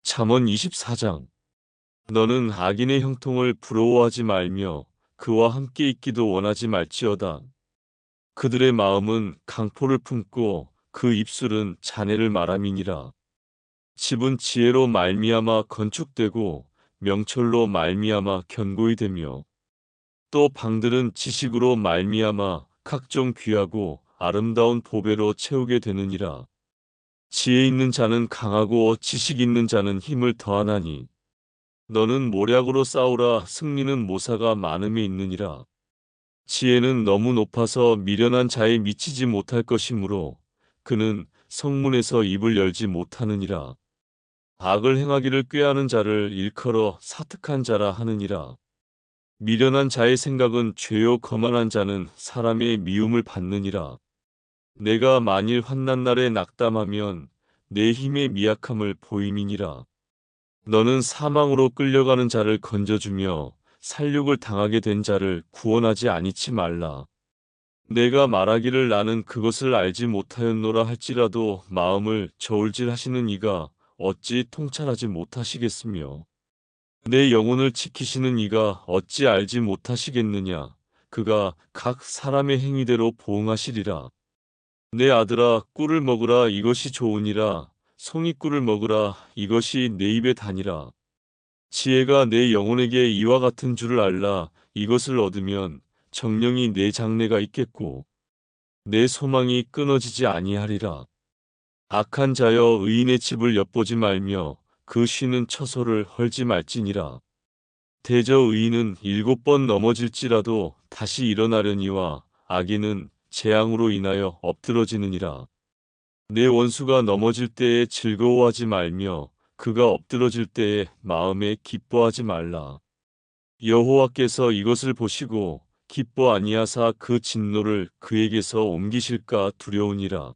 잠언 24장. 너는 악인의 형통을 부러워하지 말며 그와 함께 있기도 원하지 말지어다. 그들의 마음은 강포를 품고 그 입술은 잔해를 말함이니라. 집은 지혜로 말미암아 건축되고 명철로 말미암아 견고히 되며 또 방들은 지식으로 말미암아 각종 귀하고 아름다운 보배로 채우게 되느니라. 지혜 있는 자는 강하고 지식 있는 자는 힘을 더하나니 너는 모략으로 싸우라. 승리는 모사가 많음에 있느니라. 지혜는 너무 높아서 미련한 자에 미치지 못할 것이므로 그는 성문에서 입을 열지 못하느니라. 악을 행하기를 꾀하는 자를 일컬어 사특한 자라 하느니라. 미련한 자의 생각은 죄요 거만한 자는 사람의 미움을 받느니라. 내가 만일 환난 날에 낙담하면 내 힘의 미약함을 보임이니라. 너는 사망으로 끌려가는 자를 건져주며 살육을 당하게 된 자를 구원하지 아니치 말라. 내가 말하기를 나는 그것을 알지 못하였노라 할지라도 마음을 저울질하시는 이가 어찌 통찰하지 못하시겠으며 내 영혼을 지키시는 이가 어찌 알지 못하시겠느냐. 그가 각 사람의 행위대로 보응하시리라. 내 아들아, 꿀을 먹으라. 이것이 좋으니라. 송이꿀을 먹으라. 이것이 내 입에 다니라. 지혜가 내 영혼에게 이와 같은 줄을 알라. 이것을 얻으면 정령이 내 장래가 있겠고 내 소망이 끊어지지 아니하리라. 악한 자여, 의인의 집을 엿보지 말며 그 쉬는 처소를 헐지 말지니라. 대저 의인은 7번 넘어질지라도 다시 일어나려니와 악인은 재앙으로 인하여 엎드러지느니라. 내 원수가 넘어질 때에 즐거워하지 말며 그가 엎드러질 때에 마음에 기뻐하지 말라. 여호와께서 이것을 보시고 기뻐 아니하사 그 진노를 그에게서 옮기실까 두려우니라.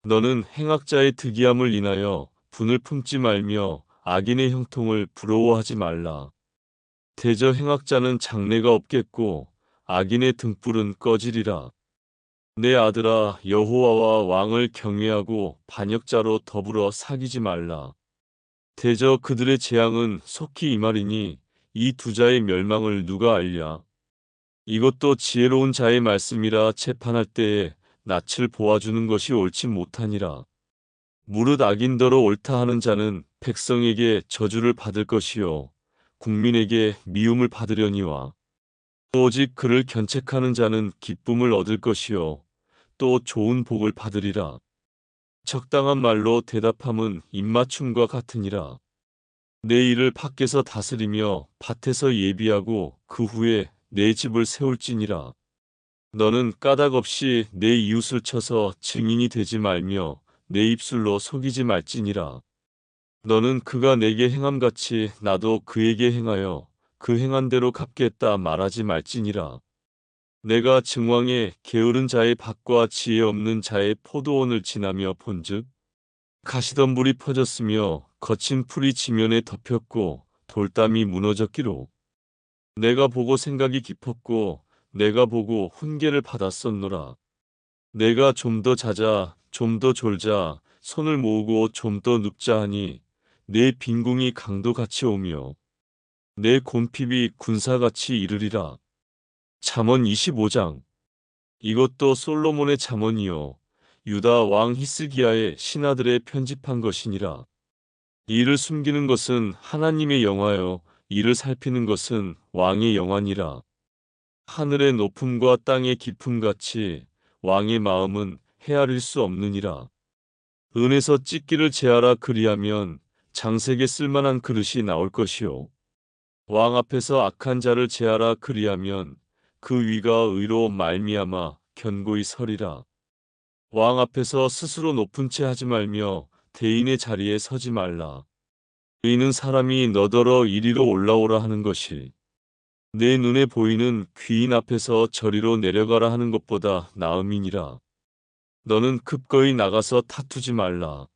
너는 행악자의 특이함을 인하여 분을 품지 말며 악인의 형통을 부러워하지 말라. 대저 행악자는 장래가 없겠고 악인의 등불은 꺼지리라. 내 아들아, 여호와와 왕을 경외하고 반역자로 더불어 사귀지 말라. 대저 그들의 재앙은 속히 임하리니 이 두 자의 멸망을 누가 알랴. 이것도 지혜로운 자의 말씀이라. 재판할 때에 낯을 보아주는 것이 옳지 못하니라. 무릇 악인더러 옳다 하는 자는 백성에게 저주를 받을 것이요 국민에게 미움을 받으려니와 오직 그를 견책하는 자는 기쁨을 얻을 것이요 또 좋은 복을 받으리라. 적당한 말로 대답함은 입맞춤과 같으니라. 내 일을 밖에서 다스리며 밭에서 예비하고 그 후에 내 집을 세울지니라. 너는 까닭 없이 내 이웃을 쳐서 증인이 되지 말며 내 입술로 속이지 말지니라. 너는 그가 내게 행함같이 나도 그에게 행하여 그 행한 대로 갚겠다 말하지 말지니라. 내가 증왕에 게으른 자의 밭과 지혜 없는 자의 포도원을 지나며 본즉 가시덤불이 퍼졌으며 거친 풀이 지면에 덮였고 돌담이 무너졌기로 내가 보고 생각이 깊었고 내가 보고 훈계를 받았었노라. 내가 좀 더 자자 좀 더 졸자 손을 모으고 좀 더 눕자 하니 내 빈궁이 강도같이 오며 내 곰핍이 군사같이 이르리라. 잠언 25장. 이것도 솔로몬의 잠언이요 유다 왕 히스기야의 신하들의 편집한 것이니라. 이를 숨기는 것은 하나님의 영화요 이를 살피는 것은 왕의 영화니라. 하늘의 높음과 땅의 깊음같이 왕의 마음은 헤아릴 수 없느니라. 은에서 찢기를 제하라. 그리하면 장색에 쓸만한 그릇이 나올 것이요 왕 앞에서 악한 자를 제하라. 그리하면 그 위가 의로 말미암아 견고히 서리라. 왕 앞에서 스스로 높은 채 하지 말며 대인의 자리에 서지 말라. 의인은 사람이 너더러 이리로 올라오라 하는 것이 내 눈에 보이는 귀인 앞에서 저리로 내려가라 하는 것보다 나음이니라. 너는 급거이 나가서 다투지 말라.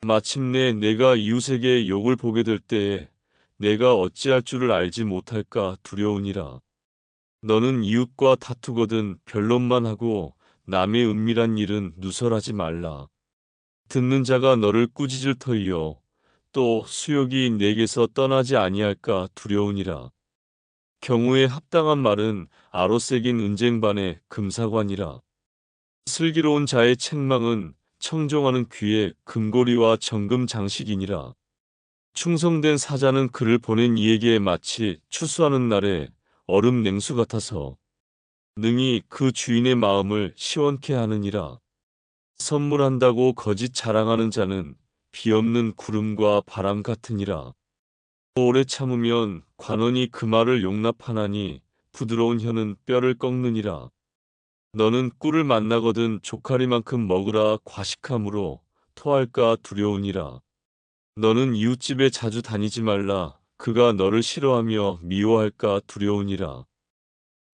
마침내 내가 이웃에게 욕을 보게 될 때에 내가 어찌할 줄을 알지 못할까 두려우니라. 너는 이웃과 다투거든 변론만 하고 남의 은밀한 일은 누설하지 말라. 듣는 자가 너를 꾸짖을 터이요 또 수욕이 내게서 떠나지 아니할까 두려우니라. 경우에 합당한 말은 아로새긴 은쟁반의 금사관이라. 슬기로운 자의 책망은 청종하는 귀의 금고리와 정금 장식이니라. 충성된 사자는 그를 보낸 이에게 마치 추수하는 날에 얼음 냉수 같아서 능히 그 주인의 마음을 시원케 하느니라. 선물한다고 거짓 자랑하는 자는 비 없는 구름과 바람 같으니라. 오래 참으면 관원이 그 말을 용납하나니 부드러운 혀는 뼈를 꺾느니라. 너는 꿀을 만나거든 조카리만큼 먹으라 과식함으로 토할까 두려우니라. 너는 이웃집에 자주 다니지 말라. 그가 너를 싫어하며 미워할까 두려우니라.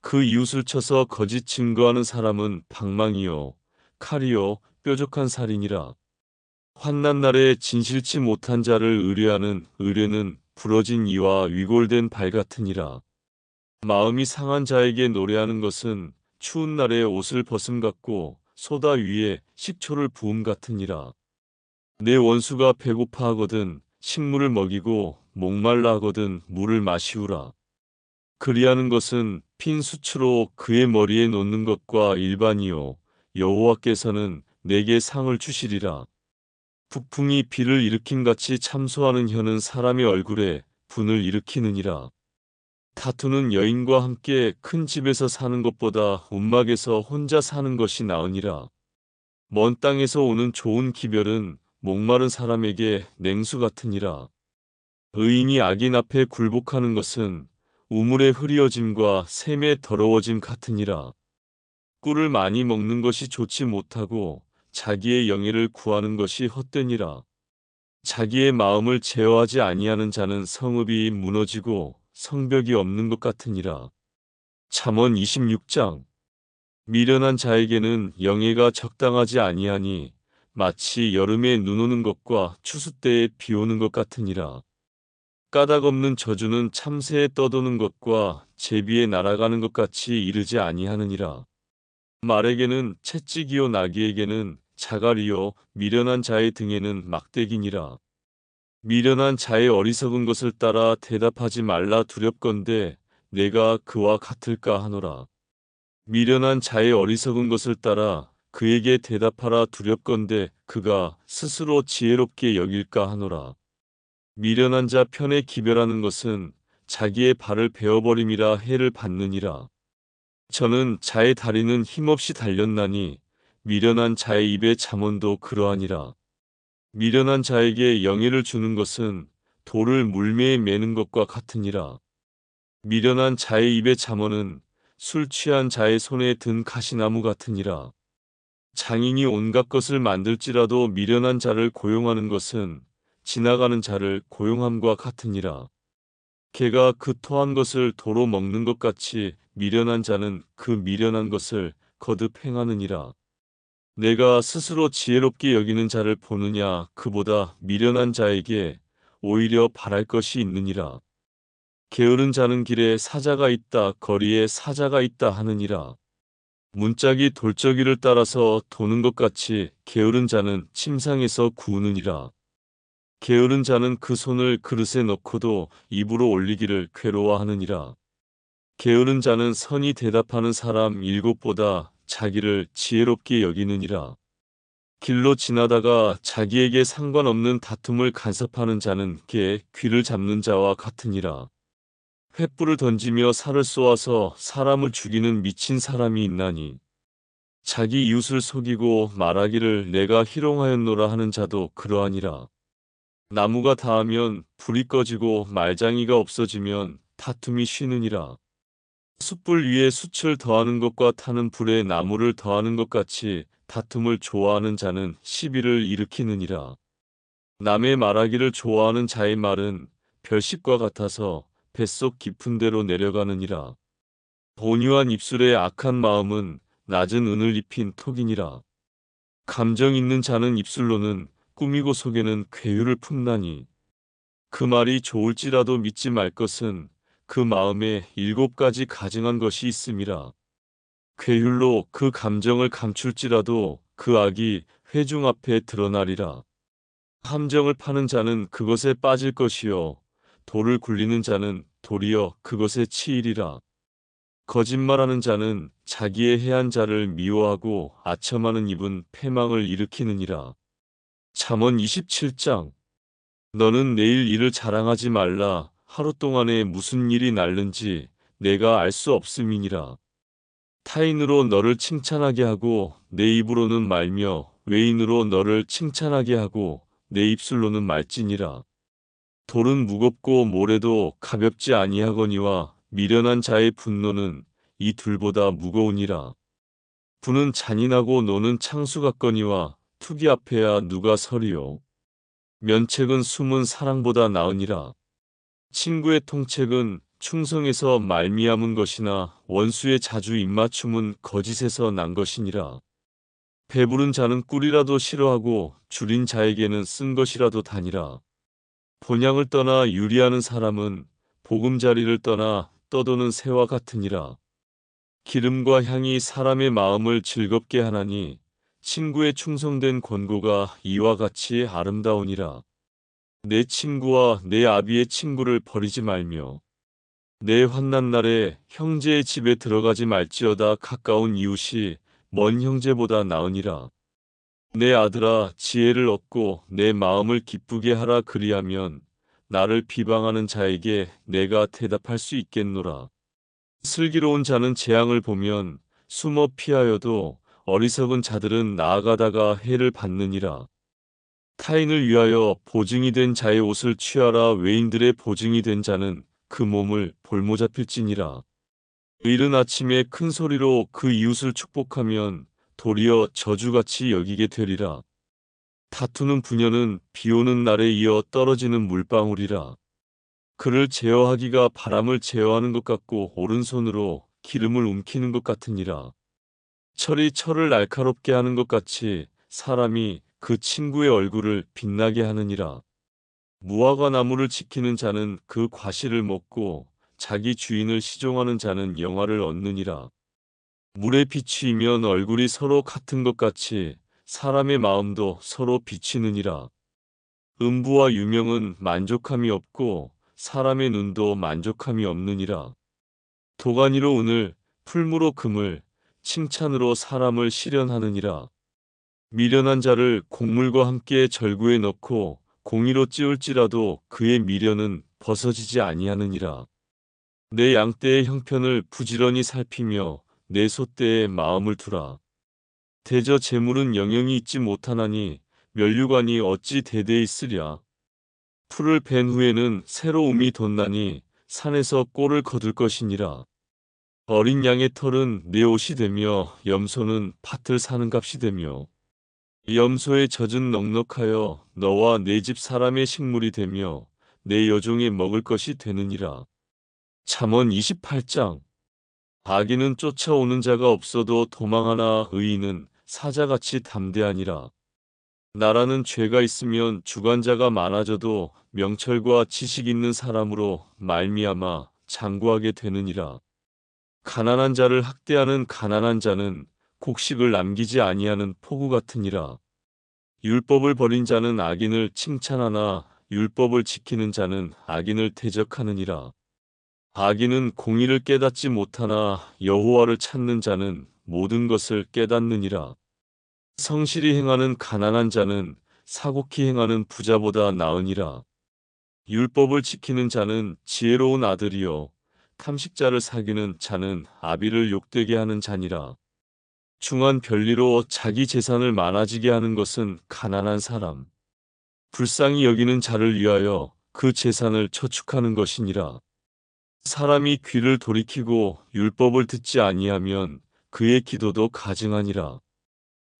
그 이웃을 쳐서 거짓 증거하는 사람은 방망이요 칼이요 뾰족한 살이니라. 환난 날에 진실치 못한 자를 의뢰하는 의뢰는 부러진 이와 위골된 발 같으니라. 마음이 상한 자에게 노래하는 것은 추운 날에 옷을 벗음 같고 소다 위에 식초를 부음 같으니라. 내 원수가 배고파하거든 식물을 먹이고 목말라 하거든 물을 마시우라. 그리하는 것은 핀 수치로 그의 머리에 놓는 것과 일반이요 여호와께서는 내게 상을 주시리라. 북풍이 비를 일으킴같이 참소하는 혀는 사람의 얼굴에 분을 일으키느니라. 다투는 여인과 함께 큰 집에서 사는 것보다 움막에서 혼자 사는 것이 나으니라. 먼 땅에서 오는 좋은 기별은 목마른 사람에게 냉수 같으니라. 의인이 악인 앞에 굴복하는 것은 우물의 흐리어짐과 샘의 더러워짐 같으니라. 꿀을 많이 먹는 것이 좋지 못하고 자기의 영예를 구하는 것이 헛되니라. 자기의 마음을 제어하지 아니하는 자는 성읍이 무너지고 성벽이 없는 것 같으니라. 잠언 26장. 미련한 자에게는 영예가 적당하지 아니하니 마치 여름에 눈 오는 것과 추수 때에 비 오는 것 같으니라. 까닭 없는 저주는 참새에 떠도는 것과 제비에 날아가는 것 같이 이르지 아니하느니라. 말에게는 채찍이요 나귀에게는 자갈이요 미련한 자의 등에는 막대기니라. 미련한 자의 어리석은 것을 따라 대답하지 말라 두렵건대 내가 그와 같을까 하노라. 미련한 자의 어리석은 것을 따라 그에게 대답하라 두렵건대 그가 스스로 지혜롭게 여길까 하노라. 미련한 자 편에 기별하는 것은 자기의 발을 베어버림이라 해를 받느니라. 저는 자의 다리는 힘없이 달렸나니 미련한 자의 입의 잠언도 그러하니라. 미련한 자에게 영예를 주는 것은 돌을 물매에 매는 것과 같으니라. 미련한 자의 입의 잠언은 술 취한 자의 손에 든 가시나무 같으니라. 장인이 온갖 것을 만들지라도 미련한 자를 고용하는 것은 지나가는 자를 고용함과 같으니라. 개가 그 토한 것을 도로 먹는 것 같이 미련한 자는 그 미련한 것을 거듭 행하느니라. 내가 스스로 지혜롭게 여기는 자를 보느냐 그보다 미련한 자에게 오히려 바랄 것이 있느니라. 게으른 자는 길에 사자가 있다 거리에 사자가 있다 하느니라. 문짝이 돌적이를 따라서 도는 것 같이 게으른 자는 침상에서 구우느니라. 게으른 자는 그 손을 그릇에 넣고도 입으로 올리기를 괴로워하느니라. 게으른 자는 선히 대답하는 사람 일곱보다 자기를 지혜롭게 여기느니라. 길로 지나다가 자기에게 상관없는 다툼을 간섭하는 자는 개 귀를 잡는 자와 같으니라. 횃불을 던지며 살을 쏘아서 사람을 죽이는 미친 사람이 있나니 자기 이웃을 속이고 말하기를 내가 희롱하였노라 하는 자도 그러하니라. 나무가 닿으면 불이 꺼지고 말장이가 없어지면 다툼이 쉬느니라. 숯불 위에 숯을 더하는 것과 타는 불에 나무를 더하는 것 같이 다툼을 좋아하는 자는 시비를 일으키느니라. 남의 말하기를 좋아하는 자의 말은 별식과 같아서 뱃속 깊은 데로 내려가느니라. 온유한 입술의 악한 마음은 낮은 은을 입힌 톡이니라. 감정 있는 자는 입술로는 꾸미고 속에는 괴유를 품나니 그 말이 좋을지라도 믿지 말 것은 그 마음에 7가지 가증한 것이 있음이라. 괴율로 그 감정을 감출지라도 그 악이 회중 앞에 드러나리라. 함정을 파는 자는 그것에 빠질 것이요 돌을 굴리는 자는 도리어 그것에 치이리라. 거짓말하는 자는 자기의 해한 자를 미워하고 아첨하는 입은 패망을 일으키느니라. 잠언 27장. 너는 내일 일을 자랑하지 말라. 하루 동안에 무슨 일이 날는지 내가 알 수 없음이니라. 타인으로 너를 칭찬하게 하고 내 입으로는 말며 외인으로 너를 칭찬하게 하고 내 입술로는 말지니라. 돌은 무겁고 모래도 가볍지 아니하거니와 미련한 자의 분노는 이 둘보다 무거우니라. 부는 잔인하고 노는 창수 같거니와 투기 앞에야 누가 서리요. 면책은 숨은 사랑보다 나으니라. 친구의 통책은 충성에서 말미암은 것이나 원수의 자주 입맞춤은 거짓에서 난 것이니라. 배부른 자는 꿀이라도 싫어하고 줄인 자에게는 쓴 것이라도 다니라. 본향을 떠나 유리하는 사람은 보금자리를 떠나 떠도는 새와 같으니라. 기름과 향이 사람의 마음을 즐겁게 하나니 친구의 충성된 권고가 이와 같이 아름다우니라. 내 친구와 내 아비의 친구를 버리지 말며 내 환난 날에 형제의 집에 들어가지 말지어다. 가까운 이웃이 먼 형제보다 나으니라. 내 아들아 지혜를 얻고 내 마음을 기쁘게 하라. 그리하면 나를 비방하는 자에게 내가 대답할 수 있겠노라. 슬기로운 자는 재앙을 보면 숨어 피하여도 어리석은 자들은 나아가다가 해를 받느니라. 타인을 위하여 보증이 된 자의 옷을 취하라. 외인들의 보증이 된 자는 그 몸을 볼모 잡힐지니라. 이른 아침에 큰 소리로 그 이웃을 축복하면 도리어 저주같이 여기게 되리라. 다투는 부녀는 비 오는 날에 이어 떨어지는 물방울이라. 그를 제어하기가 바람을 제어하는 것 같고 오른손으로 기름을 움키는 것 같으니라. 철이 철을 날카롭게 하는 것 같이 사람이 그 친구의 얼굴을 빛나게 하느니라. 무화과 나무를 지키는 자는 그 과실을 먹고 자기 주인을 시종하는 자는 영화를 얻느니라. 물에 비추이면 얼굴이 서로 같은 것 같이 사람의 마음도 서로 비치느니라. 음부와 유명은 만족함이 없고 사람의 눈도 만족함이 없느니라. 도가니로 은을, 풀무로 금을, 칭찬으로 사람을 실현하느니라. 미련한 자를 곡물과 함께 절구에 넣고 공의로 찌울지라도 그의 미련은 벗어지지 아니하느니라. 내 양떼의 형편을 부지런히 살피며 내 소떼에 마음을 두라. 대저 재물은 영영이 있지 못하나니 면류관이 어찌 대대 있으랴. 풀을 벤 후에는 새로움이 돋나니 산에서 꼴을 거둘 것이니라. 어린 양의 털은 내 옷이 되며 염소는 밭을 사는 값이 되며 염소의 젖은 넉넉하여 너와 내 집 사람의 식물이 되며 내 여종의 먹을 것이 되느니라. 잠언 28장. 악인은 쫓아오는 자가 없어도 도망하나 의인은 사자같이 담대하니라. 나라는 죄가 있으면 주관자가 많아져도 명철과 지식 있는 사람으로 말미암아 장구하게 되느니라. 가난한 자를 학대하는 가난한 자는 곡식을 남기지 아니하는 포구 같으니라. 율법을 버린 자는 악인을 칭찬하나 율법을 지키는 자는 악인을 대적하느니라. 악인은 공의를 깨닫지 못하나 여호와를 찾는 자는 모든 것을 깨닫느니라. 성실히 행하는 가난한 자는 사곡히 행하는 부자보다 나으니라. 율법을 지키는 자는 지혜로운 아들이요 탐식자를 사귀는 자는 아비를 욕되게 하는 자니라. 중한 별리로 자기 재산을 많아지게 하는 것은 가난한 사람, 불쌍히 여기는 자를 위하여 그 재산을 저축하는 것이니라. 사람이 귀를 돌이키고 율법을 듣지 아니하면 그의 기도도 가증하니라.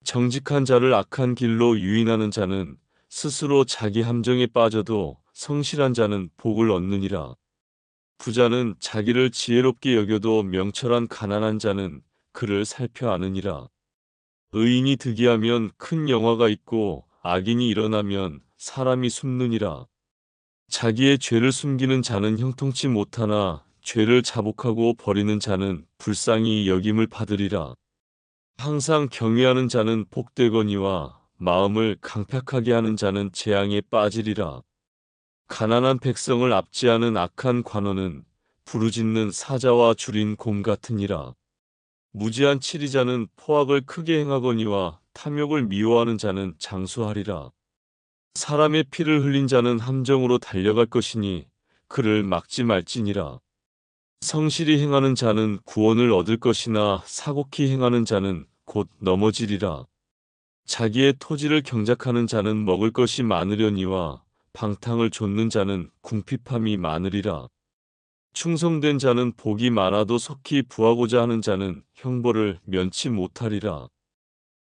정직한 자를 악한 길로 유인하는 자는 스스로 자기 함정에 빠져도 성실한 자는 복을 얻느니라. 부자는 자기를 지혜롭게 여겨도 명철한 가난한 자는 그를 살펴 아느니라. 의인이 득이하면 큰 영화가 있고 악인이 일어나면 사람이 숨느니라. 자기의 죄를 숨기는 자는 형통치 못하나 죄를 자복하고 버리는 자는 불쌍히 여김을 받으리라. 항상 경외하는 자는 복되거니와 마음을 강팍하게 하는 자는 재앙에 빠지리라. 가난한 백성을 압제하는 악한 관원은 부르짖는 사자와 줄인 곰 같으니라. 무지한 치리자는 포악을 크게 행하거니와 탐욕을 미워하는 자는 장수하리라. 사람의 피를 흘린 자는 함정으로 달려갈 것이니 그를 막지 말지니라. 성실히 행하는 자는 구원을 얻을 것이나 사곡히 행하는 자는 곧 넘어지리라. 자기의 토지를 경작하는 자는 먹을 것이 많으려니와 방탕을 좇는 자는 궁핍함이 많으리라. 충성된 자는 복이 많아도 속히 부하고자 하는 자는 형벌을 면치 못하리라.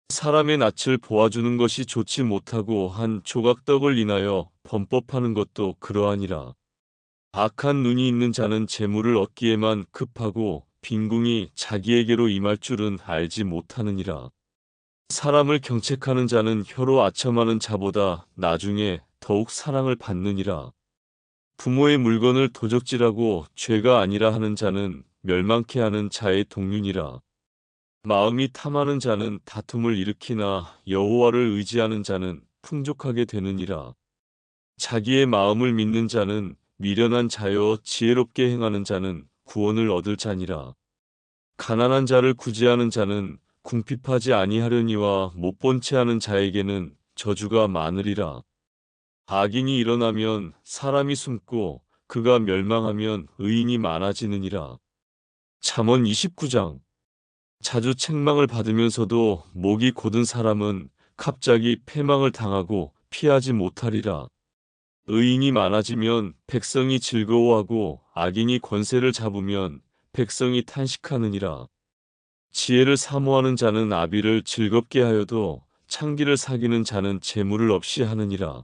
사람의 낯을 보아주는 것이 좋지 못하고 한 조각 떡을 인하여 범법하는 것도 그러하니라. 악한 눈이 있는 자는 재물을 얻기에만 급하고 빈궁이 자기에게로 임할 줄은 알지 못하느니라. 사람을 경책하는 자는 혀로 아첨하는 자보다 나중에 더욱 사랑을 받느니라. 부모의 물건을 도적질하고 죄가 아니라 하는 자는 멸망케 하는 자의 동륜이라. 마음이 탐하는 자는 다툼을 일으키나 여호와를 의지하는 자는 풍족하게 되느니라. 자기의 마음을 믿는 자는 미련한 자여 지혜롭게 행하는 자는 구원을 얻을 자니라. 가난한 자를 구제하는 자는 궁핍하지 아니하려니와 못 본 채 하는 자에게는 저주가 많으리라. 악인이 일어나면 사람이 숨고 그가 멸망하면 의인이 많아지느니라. 잠언 29장. 자주 책망을 받으면서도 목이 곧은 사람은 갑자기 패망을 당하고 피하지 못하리라. 의인이 많아지면 백성이 즐거워하고 악인이 권세를 잡으면 백성이 탄식하느니라. 지혜를 사모하는 자는 아비를 즐겁게 하여도 창기를 사귀는 자는 재물을 없이 하느니라.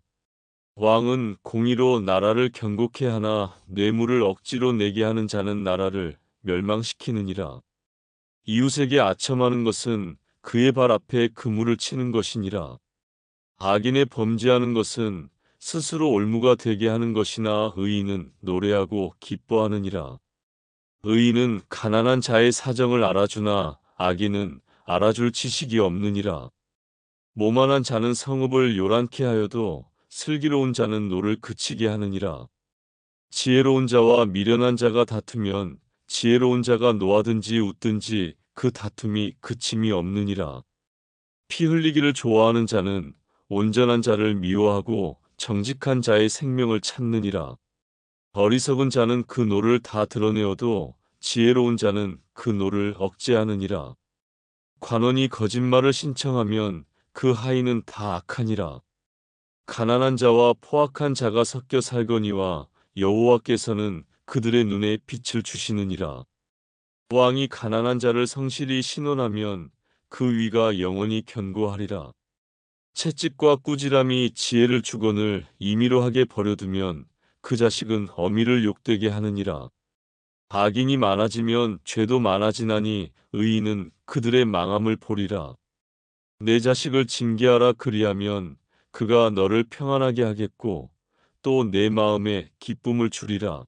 왕은 공의로 나라를 견고케 하나 뇌물을 억지로 내게 하는 자는 나라를 멸망시키느니라. 이웃에게 아첨하는 것은 그의 발 앞에 그물을 치는 것이니라. 악인의 범죄하는 것은 스스로 올무가 되게 하는 것이나 의인은 노래하고 기뻐하느니라. 의인은 가난한 자의 사정을 알아주나 악인은 알아줄 지식이 없느니라. 모만한 자는 성읍을 요란케 하여도 슬기로운 자는 노를 그치게 하느니라. 지혜로운 자와 미련한 자가 다투면 지혜로운 자가 노하든지 웃든지 그 다툼이 그침이 없느니라. 피 흘리기를 좋아하는 자는 온전한 자를 미워하고 정직한 자의 생명을 찾느니라. 어리석은 자는 그 노를 다 드러내어도 지혜로운 자는 그 노를 억제하느니라. 관원이 거짓말을 신청하면 그 하인은 다 악하니라. 가난한 자와 포악한 자가 섞여 살거니와 여호와께서는 그들의 눈에 빛을 주시느니라. 왕이 가난한 자를 성실히 신원하면 그 위가 영원히 견고하리라. 채찍과 꾸지람이 지혜를 주거늘 임의로 하게 버려두면 그 자식은 어미를 욕되게 하느니라. 악인이 많아지면 죄도 많아지나니 의인은 그들의 망함을 보리라. 내 자식을 징계하라 그리하면 그가 너를 평안하게 하겠고 또 내 마음에 기쁨을 주리라.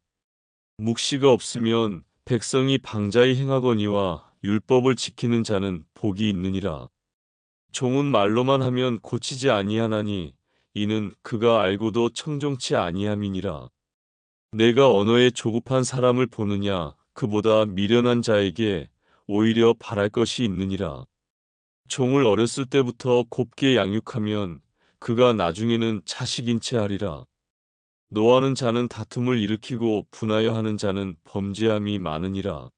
묵시가 없으면 백성이 방자히 행하거니와 율법을 지키는 자는 복이 있느니라. 종은 말로만 하면 고치지 아니하나니 이는 그가 알고도 청종치 아니함이니라. 내가 언어에 조급한 사람을 보느냐 그보다 미련한 자에게 오히려 바랄 것이 있느니라. 종을 어렸을 때부터 곱게 양육하면 그가 나중에는 자식인 채 하리라. 노하는 자는 다툼을 일으키고 분하여 하는 자는 범죄함이 많으니라.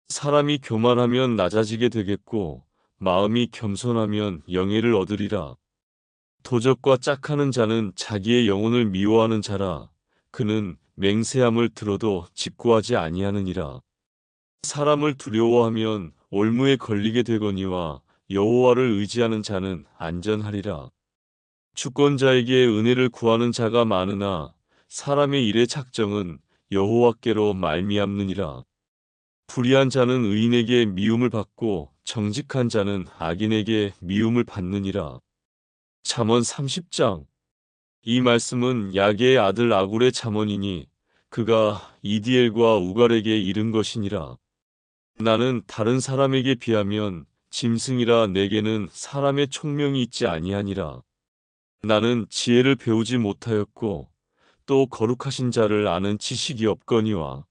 사람이 교만하면 낮아지게 되겠고 마음이 겸손하면 영예를 얻으리라. 도적과 짝하는 자는 자기의 영혼을 미워하는 자라. 그는 맹세함을 들어도 직구하지 아니하느니라. 사람을 두려워하면 올무에 걸리게 되거니와 여호와를 의지하는 자는 안전하리라. 주권자에게 은혜를 구하는 자가 많으나 사람의 일의 작정은 여호와께로 말미암느니라. 불의한 자는 의인에게 미움을 받고 정직한 자는 악인에게 미움을 받느니라. 잠언 30장. 이 말씀은 야게의 아들 아굴의 잠언이니 그가 이디엘과 우갈에게 이른 것이니라. 나는 다른 사람에게 비하면 짐승이라 내게는 사람의 총명이 있지 아니하니라. 나는 지혜를 배우지 못하였고 또 거룩하신 자를 아는 지식이 없거니와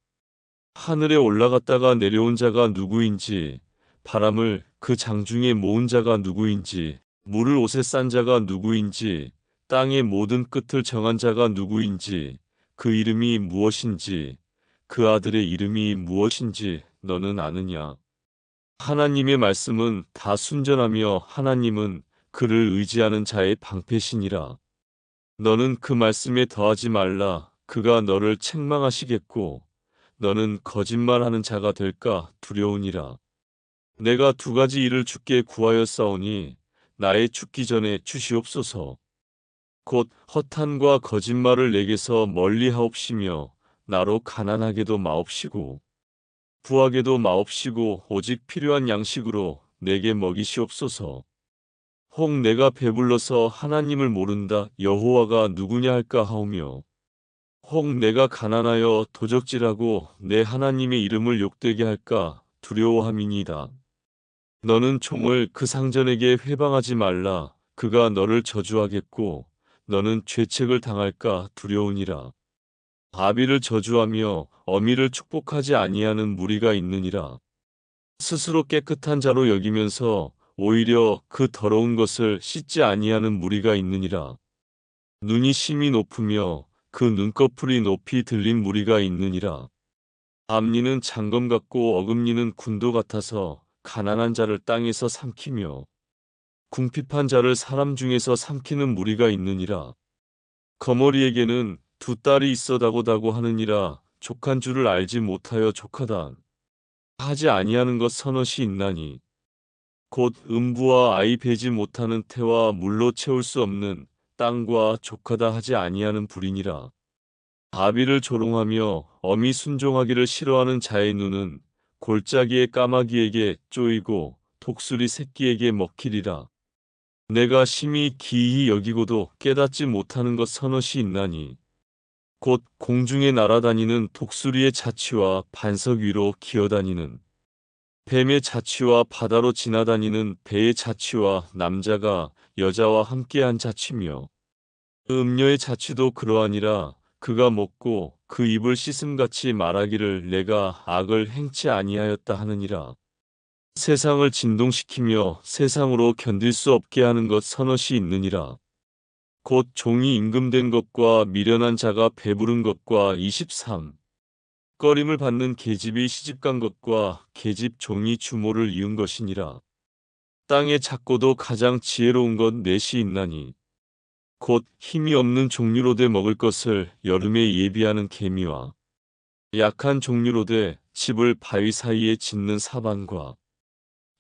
하늘에 올라갔다가 내려온 자가 누구인지 바람을 그 장중에 모은 자가 누구인지 물을 옷에 싼 자가 누구인지 땅의 모든 끝을 정한 자가 누구인지 그 이름이 무엇인지 그 아들의 이름이 무엇인지 너는 아느냐? 하나님의 말씀은 다 순전하며 하나님은 그를 의지하는 자의 방패시니라. 너는 그 말씀에 더하지 말라. 그가 너를 책망하시겠고 너는 거짓말하는 자가 될까 두려우니라. 내가 두 가지 일을 주께 구하였사오니 나의 죽기 전에 주시옵소서. 곧 허탄과 거짓말을 내게서 멀리하옵시며 나로 가난하게도 마옵시고 부하게도 마옵시고 오직 필요한 양식으로 내게 먹이시옵소서. 혹 내가 배불러서 하나님을 모른다 여호와가 누구냐 할까 하오며 혹 내가 가난하여 도적질하고 내 하나님의 이름을 욕되게 할까 두려워함이니이다. 너는 종을 그 상전에게 회방하지 말라. 그가 너를 저주하겠고 너는 죄책을 당할까 두려우니라. 아비를 저주하며 어미를 축복하지 아니하는 무리가 있느니라. 스스로 깨끗한 자로 여기면서 오히려 그 더러운 것을 씻지 아니하는 무리가 있느니라. 눈이 심히 높으며 그 눈꺼풀이 높이 들린 무리가 있느니라. 앞니는 장검 같고 어금니는 군도 같아서 가난한 자를 땅에서 삼키며 궁핍한 자를 사람 중에서 삼키는 무리가 있느니라. 거머리에게는 두 딸이 있어다고다고 하느니라. 족한 줄을 알지 못하여 족하다 하지 아니하는 것 서너시 있나니 곧 음부와 아이 베지 못하는 태와 물로 채울 수 없는 땅과 족하다 하지 아니하는 불이니라. 아비를 조롱하며 어미 순종하기를 싫어하는 자의 눈은 골짜기의 까마귀에게 쪼이고 독수리 새끼에게 먹히리라. 내가 심히 기이히 여기고도 깨닫지 못하는 것 서너시 있나니 곧 공중에 날아다니는 독수리의 자취와 반석 위로 기어다니는 뱀의 자취와 바다로 지나다니는 배의 자취와 남자가 여자와 함께한 자취며 음녀의 자취도 그러하니라. 그가 먹고 그 입을 씻음같이 말하기를 내가 악을 행치 아니하였다 하느니라. 세상을 진동시키며 세상으로 견딜 수 없게 하는 것 서너시 있느니라. 곧 종이 임금된 것과 미련한 자가 배부른 것과 23 꺼림을 받는 계집이 시집간 것과 계집 종이 주모를 이은 것이니라. 땅의 작고도 가장 지혜로운 것 넷이 있나니 곧 힘이 없는 종류로되 먹을 것을 여름에 예비하는 개미와 약한 종류로되 집을 바위 사이에 짓는 사반과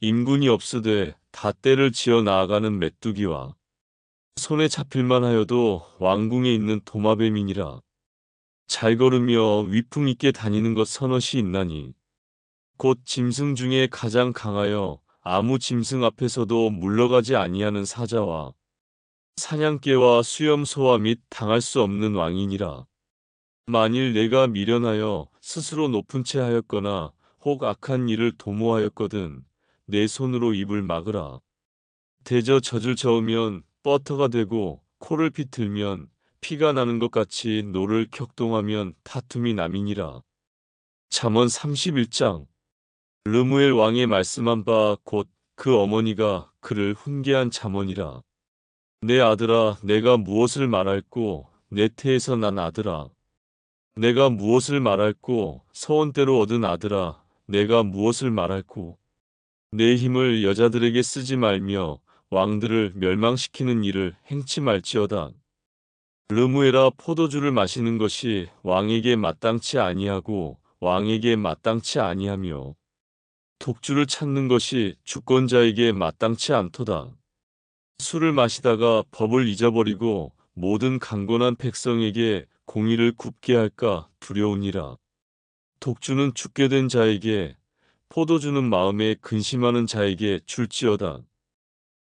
임군이 없으되 다 때를 지어 나아가는 메뚜기와 손에 잡힐만 하여도 왕궁에 있는 도마뱀이니라. 잘 걸으며 위풍 있게 다니는 것 서너시 있나니 곧 짐승 중에 가장 강하여 아무 짐승 앞에서도 물러가지 아니하는 사자와 사냥개와 수염소와 및 당할 수 없는 왕이니라. 만일 내가 미련하여 스스로 높은 채 하였거나 혹 악한 일을 도모하였거든 내 손으로 입을 막으라. 대저 젖을 저으면 버터가 되고 코를 비틀면 피가 나는 것 같이 노를 격동하면 다툼이 남이니라. 잠언 31장 르무엘 왕의 말씀한 바 곧 그 어머니가 그를 훈계한 잠언이라. 내 아들아 내가 무엇을 말할꼬 내 태에서 난 아들아 내가 무엇을 말할꼬 서원대로 얻은 아들아 내가 무엇을 말할꼬 내 힘을 여자들에게 쓰지 말며 왕들을 멸망시키는 일을 행치 말지어다. 르무에라 포도주를 마시는 것이 왕에게 마땅치 아니하고 왕에게 마땅치 아니하며 독주를 찾는 것이 주권자에게 마땅치 않도다. 술을 마시다가 법을 잊어버리고 모든 강건한 백성에게 공의를 굽게 할까 두려우니라. 독주는 죽게 된 자에게 포도주는 마음에 근심하는 자에게 줄지어다.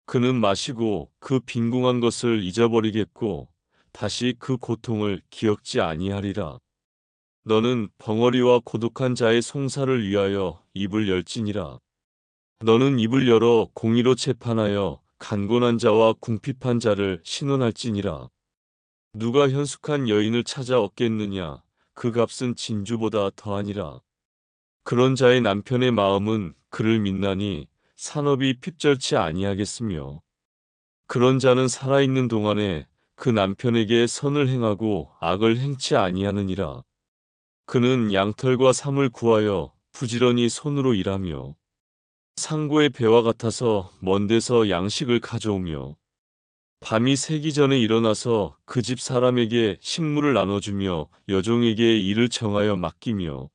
그는 마시고 그 빈궁한 것을 잊어버리겠고 다시 그 고통을 기억지 아니하리라. 너는 벙어리와 고독한 자의 송사를 위하여 입을 열지니라. 너는 입을 열어 공의로 재판하여 간곤한 자와 궁핍한 자를 신원할지니라. 누가 현숙한 여인을 찾아 얻겠느냐? 그 값은 진주보다 더하니라. 그런 자의 남편의 마음은 그를 믿나니 산업이 핍절치 아니하겠으며, 그런 자는 살아있는 동안에 그 남편에게 선을 행하고 악을 행치 아니하느니라. 그는 양털과 삼을 구하여 부지런히 손으로 일하며 상고의 배와 같아서 먼 데서 양식을 가져오며 밤이 새기 전에 일어나서 그 집 사람에게 식물을 나눠주며 여종에게 일을 정하여 맡기며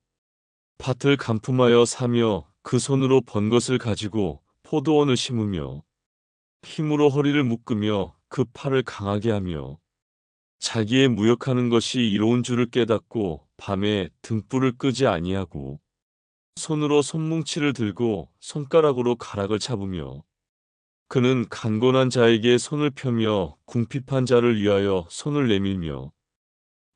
밭을 간품하여 사며 그 손으로 번 것을 가지고 포도원을 심으며 힘으로 허리를 묶으며 그 팔을 강하게 하며 자기의 무역하는 것이 이로운 줄을 깨닫고 밤에 등불을 끄지 아니하고 손으로 손뭉치를 들고 손가락으로 가락을 잡으며 그는 간곤한 자에게 손을 펴며 궁핍한 자를 위하여 손을 내밀며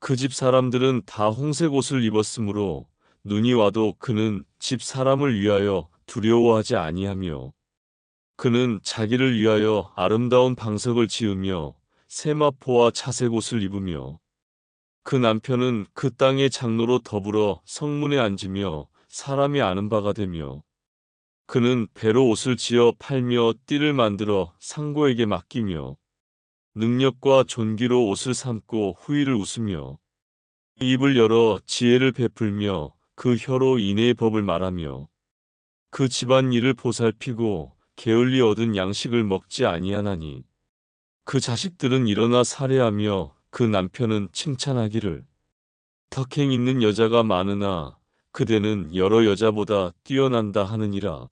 그 집 사람들은 다 홍색 옷을 입었으므로 눈이 와도 그는 집 사람을 위하여 두려워하지 아니하며 그는 자기를 위하여 아름다운 방석을 지으며 세마포와 차색 옷을 입으며 그 남편은 그 땅의 장로로 더불어 성문에 앉으며 사람이 아는 바가 되며 그는 배로 옷을 지어 팔며 띠를 만들어 상고에게 맡기며 능력과 존귀로 옷을 삼고 후일을 웃으며 입을 열어 지혜를 베풀며 그 혀로 인애의 법을 말하며 그 집안 일을 보살피고 게을리 얻은 양식을 먹지 아니하나니 그 자식들은 일어나 살해하며 그 남편은 칭찬하기를 덕행 있는 여자가 많으나 그대는 여러 여자보다 뛰어난다 하느니라.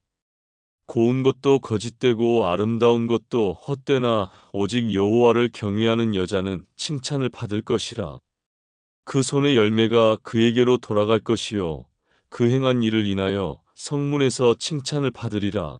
고운 것도 거짓되고 아름다운 것도 헛되나 오직 여호와를 경외하는 여자는 칭찬을 받을 것이라. 그 손의 열매가 그에게로 돌아갈 것이요 그 행한 일을 인하여 성문에서 칭찬을 받으리라.